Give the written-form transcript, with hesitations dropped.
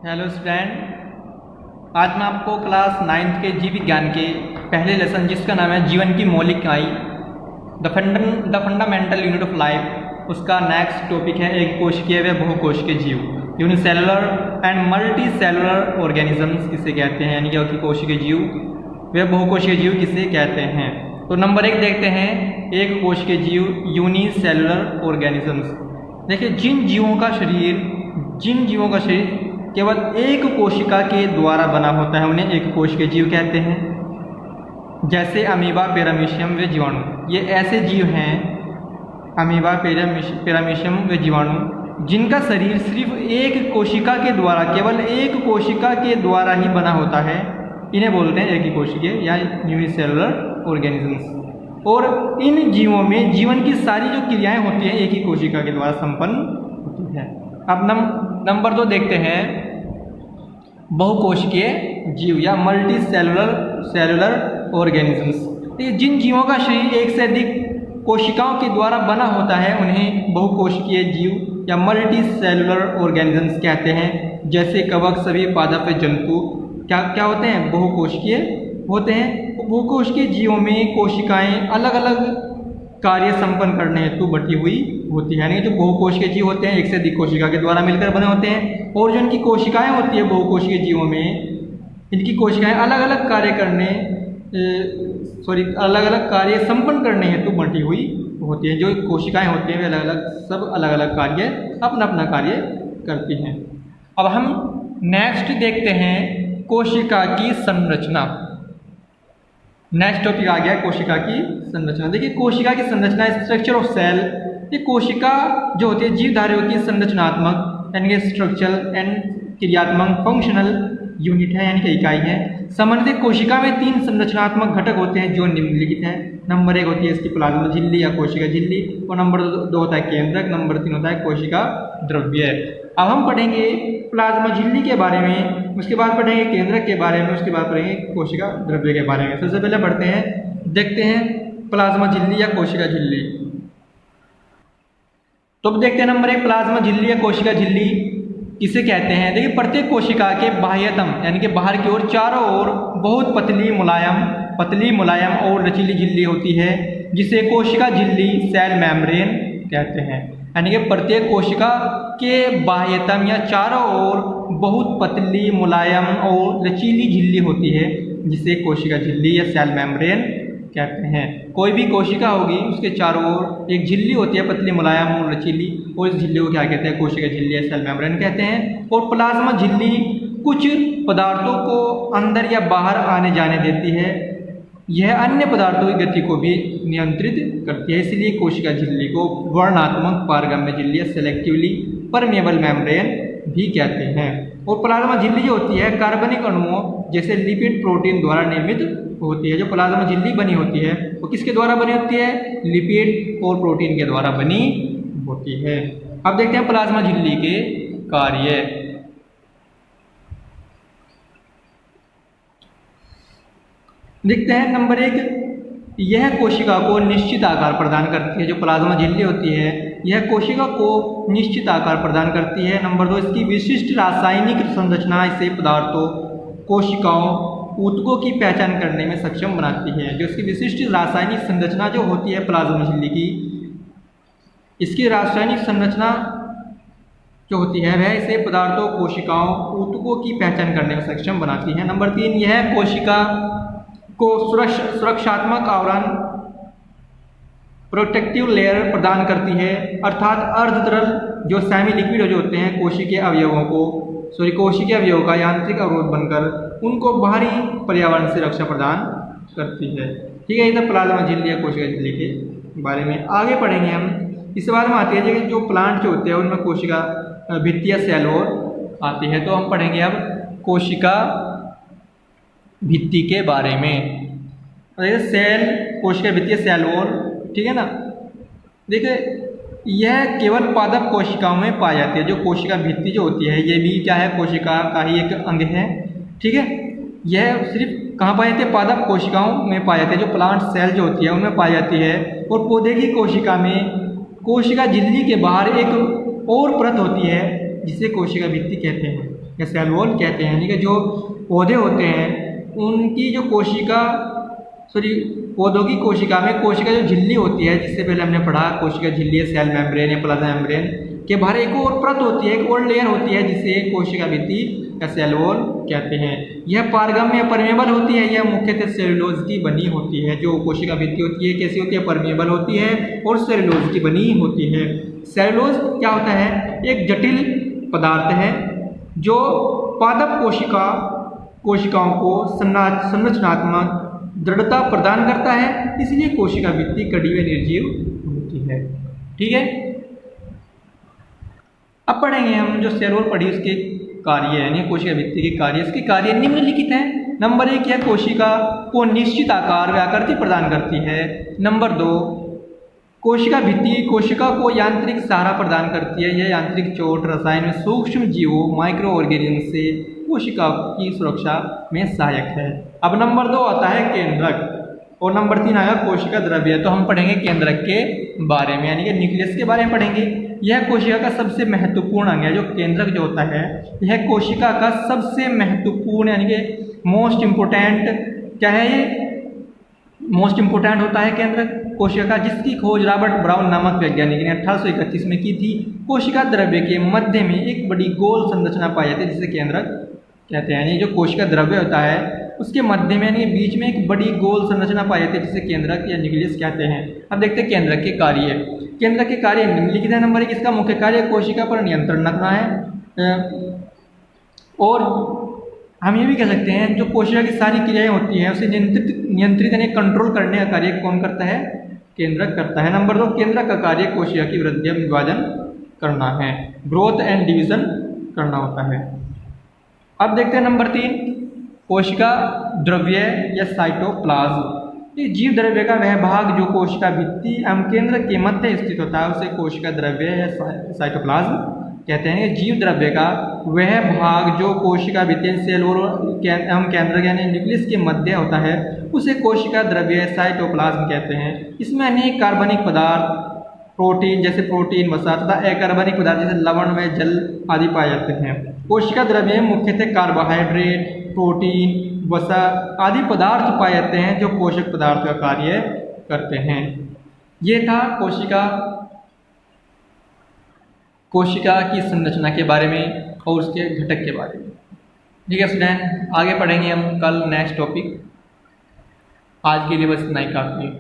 Hello student, आज मैं आपको क्लास 9th के जीव विज्ञान के पहले लेसन जिसका नाम है जीवन की मौलिक इकाई the fundamental unit of life, उसका नेक्स्ट टॉपिक है एक कोशिकीय व बहुकोशिकीय जीव, unicellular and multi cellular organisms किसे कहते हैं, यानी कि कोशिकीय जीव व बहुकोशिकीय जीव किसे कहते हैं। तो नंबर 1 देखते हैं एक कोशिकीय जीव यूनिसेलुलर ऑर्गेनिजम्स। देखिए जिन जीवों का शरीर केवल एक कोशिका के द्वारा बना होता है उन्हें एक कोशिकीय जीव कहते हैं। जैसे अमीबा, पैरामीशियम व जीवाणु, ये ऐसे जीव हैं अमीबा, पैरामीशियम व जीवाणु जिनका शरीर सिर्फ एक कोशिका के द्वारा, केवल एक कोशिका के द्वारा ही बना होता है, इन्हें बोलते हैं एक ही कोशिकीय या यूनिसेलुलर ऑर्गेनिजम्स। और इन जीवों में जीवन की सारी जो क्रियाएं होती हैं एक ही कोशिका के द्वारा संपन्न होती है। अब नंबर 2 देखते हैं बहुकोशिकीय जीव या मल्टी सेलुलर ऑर्गेनिजम्स। जिन जीवों का शरीर एक से अधिक कोशिकाओं के द्वारा बना होता है उन्हें बहुकोशिकीय जीव या मल्टी सेलुलर ऑर्गेनिजम्स कहते हैं। जैसे कवक, सभी पादप जंतु क्या होते हैं, बहुकोशिकीय होते हैं। बहुकोशिकीय जीवों में कोशिकाएं अलग अलग कार्य संपन्न करने हेतु बटी हुई होती है, यानी जो बहुकोशिकीय जीव होते हैं एक से अधिक कोशिका के द्वारा मिलकर बने होते हैं। और जो इनकी कोशिकाएं होती है बहुकोशिकीय जीवों में, इनकी कोशिकाएं अलग अलग कार्य संपन्न करने हेतु बटी हुई होती है। जो कोशिकाएं होती हैं वे सब अलग अलग कार्य अपना अपना कार्य करती हैं। अब हम नेक्स्ट देखते हैं कोशिका की संरचना। नेक्स्ट टॉपिक आ गया कोशिका की संरचना। देखिए कोशिका की संरचना, स्ट्रक्चर ऑफ सेल। ये कोशिका जो होती है जीवधारियों की संरचनात्मक यानी कि स्ट्रक्चरल एंड क्रियात्मक फंक्शनल यूनिट है, यानी कि इकाई है। सामान्यतः कोशिका में 3 संरचनात्मक घटक होते हैं जो निम्नलिखित हैं। नंबर 1 होती है इसकी प्लाज्मा झिल्ली या कोशिका झिल्ली, और नंबर 2 होता है केंद्रक, नंबर 3 होता है कोशिका द्रव्य। अब हम पढ़ेंगे प्लाज्मा झिल्ली के बारे में, उसके बाद पढ़ेंगे केंद्रक के बारे में, उसके बाद पढ़ेंगे कोशिका द्रव्य के बारे में। सबसे पहले पढ़ते हैं, देखते हैं प्लाज्मा झिल्ली या कोशिका झिल्ली। तो अब देखते हैं नंबर 1 प्लाज्मा झिल्ली या कोशिका झिल्ली किसे कहते हैं। देखिए प्रत्येक कोशिका के बाह्यतम यानी कि बाहर की ओर चारों ओर बहुत पतली मुलायम और लचीली झिल्ली होती है जिसे कोशिका झिल्ली सेल मेम्ब्रेन कहते हैं। यानी कि प्रत्येक कोशिका के बाह्यतम या चारों ओर बहुत पतली, मुलायम और लचीली झिल्ली होती है जिसे कोशिका झिल्ली या सेल मेम्ब्रेन कहते हैं। कोई भी कोशिका होगी उसके चारों ओर एक झिल्ली होती है, पतली, मुलायम और लचीली, और इस झिल्ली को क्या कहते हैं, कोशिका झिल्ली या सेल मेम्ब्रेन कहते हैं। और प्लाज्मा झिल्ली कुछ पदार्थों को अंदर या बाहर आने जाने देती है। यह अन्य पदार्थों की गति को भी नियंत्रित करती है, इसलिए कोशिका झिल्ली को वर्णात्मक पारगम्य झिल्ली या सेलेक्टिवली परमेबल मेम्ब्रेन भी कहते हैं। और प्लाज्मा झिल्ली जो होती है कार्बनिक अणुओं जैसे लिपिड प्रोटीन द्वारा निर्मित होती है। जो प्लाज्मा झिल्ली बनी होती है वो किसके द्वारा बनी होती है, लिपिड और प्रोटीन के द्वारा बनी होती है। अब देखते हैं प्लाज्मा झिल्ली के कार्य। देखते हैं नंबर 1, यह कोशिका को निश्चित आकार प्रदान करती है। जो प्लाज्मा झिल्ली होती है यह कोशिका को निश्चित आकार प्रदान करती है। नंबर 2, इसकी विशिष्ट रासायनिक संरचना इसे पदार्थों, कोशिकाओं, ऊतकों की पहचान करने में सक्षम बनाती है। जो इसकी विशिष्ट रासायनिक संरचना जो होती है प्लाज्मा झिल्ली की, इसकी रासायनिक संरचना जो होती है वह इसे पदार्थों, कोशिकाओं, ऊतकों की पहचान करने में सक्षम बनाती है। नंबर 3, यह कोशिका को सुरक्षात्मक आवरण, प्रोटेक्टिव लेयर प्रदान करती है, अर्थात अर्धतरल जो सेमी लिक्विड जो होते हैं कोशिकीय अवयवों का यांत्रिक अवरोध बनकर उनको बाहरी पर्यावरण से रक्षा प्रदान करती है। ठीक है, ये तो प्लाज्मा झिल्ली या कोशिका झिल्ली के बारे में। आगे पढ़ेंगे हम, इसके बाद में आती है जो प्लांट जो होते हैं उनमें कोशिका भित्ति या सेल वॉल आती है। तो हम पढ़ेंगे अब कोशिका भित्ति के बारे में। सेल, कोशिका भित्ति, सेल वॉल, ठीक है ना। देखिए यह केवल पादप कोशिकाओं में पाई जाती है। जो कोशिका भित्ति जो होती है ये भी क्या है, कोशिका का ही एक अंग है। ठीक है, यह सिर्फ कहाँ पाई जाती है, पादप कोशिकाओं में पाई जाती है। जो प्लांट सेल जो होती है उनमें पाई जाती है। और पौधे की कोशिका में कोशिका झिल्ली के बाहर एक और परत होती है जिसे कोशिका भित्ति कहते हैं। या सेल वॉल कहते हैं। यानी कि जो पौधे होते हैं उनकी जो पौधों की कोशिका में कोशिका जो झिल्ली होती है, जिससे पहले हमने पढ़ा कोशिका झिल्ली है, सेल मेम्ब्रेन या प्लाज्मा मेम्ब्रेन के बाहर एक और परत होती है, एक और लेयर होती है जिसे कोशिका भित्ति या सेल वॉल कहते हैं। यह पारगम्य या परमेबल होती है, यह मुख्यतः सेलुलोज की बनी होती है। जो कोशिका भित्ति होती है कैसी होती है, परमेबल होती है और सेलुलोज की बनी होती है। सेलुलोज क्या होता है, एक जटिल पदार्थ है जो पादप कोशिकाओं को संरचनात्मक दृढ़ता प्रदान करता है, इसलिए कोशिका भित्ति कड़ी व निर्जीव होती है। ठीक है, अब पढ़ेंगे हम जो सेल वॉल पढ़ी उसके कार्य यानी कोशिका भित्ति के कार्य। इसके कार्य निम्नलिखित हैं। नंबर 1, यह कोशिका को निश्चित आकार व आकृति प्रदान करती है। नंबर 2, कोशिका भित्ति कोशिका को यांत्रिक सहारा प्रदान करती है। यह यांत्रिक चोट रसायन में सूक्ष्म जीवों माइक्रो ऑर्गेनिज्म से कोशिका की सुरक्षा में सहायक है। अब नंबर 2 आता है केंद्रक और नंबर 3 आएगा कोशिका द्रव्य। तो हम पढ़ेंगे केंद्रक के बारे में यानी कि न्यूक्लियस के बारे में पढ़ेंगे। यह कोशिका का सबसे महत्वपूर्ण अंग है। जो केंद्रक जो होता है यह कोशिका का सबसे महत्वपूर्ण यानी कि मोस्ट इम्पोर्टेंट क्या है, ये मोस्ट इम्पोर्टेंट होता है केंद्रक कोशिका का, जिसकी खोज रॉबर्ट ब्राउन नामक वैज्ञानिक ने 1831 में की थी। कोशिका द्रव्य के मध्य में एक बड़ी गोल संरचना पाई जाती है जिसे केंद्रक कहते हैं। यानी जो कोशिका द्रव्य होता है उसके मध्य में यानी बीच में एक बड़ी गोल संरचना पाई जाती है जिसे केंद्रक या न्यूक्लियस कहते हैं। अब देखते हैं केंद्रक के कार्य। केंद्रक के कार्य निम्नलिखित है। नंबर 1, इसका मुख्य कार्य कोशिका पर नियंत्रण रखना है। और हम ये भी कह सकते हैं जो कोशिका की सारी क्रियाएं होती हैं उसे नियंत्रित यानी कंट्रोल करने का कार्य कौन करता है, केंद्रक करता है। नंबर 2, केंद्रक का कार्य कोशिका की वृद्धि या विभाजन करना है, ग्रोथ एंड डिवीजन करना होता है। अब देखते हैं नंबर 3, कोशिका द्रव्य या साइटोप्लाज्म। ये जीव द्रव्य का वह भाग जो कोशिका भित्ति एवं केंद्र के मध्य स्थित होता है उसे कोशिका द्रव्य या साइटोप्लाज्म कहते हैं। जीव द्रव्य का वह भाग जो कोशिका भित्ति सेल एवं केंद्र यानी न्यूक्लियस के मध्य होता है उसे कोशिका द्रव्य या साइटोप्लाज्म कहते हैं। इसमें अनेक कार्बनिक पदार्थ, प्रोटीन जैसे प्रोटीन वसा तथा अकार्बनिक पदार्थ जैसे लवण व जल आदि पाए जाते हैं। कोशिका द्रव्य मुख्यतः कार्बोहाइड्रेट, प्रोटीन, वसा आदि पदार्थ पाए जाते हैं जो पोषक पदार्थ का कार्य करते हैं। ये था कोशिका की संरचना के बारे में और उसके घटक के बारे में। ठीक है स्टूडेंट, आगे पढ़ेंगे हम कल नेक्स्ट टॉपिक। आज के लिए बस इतना ही काफ़ी है।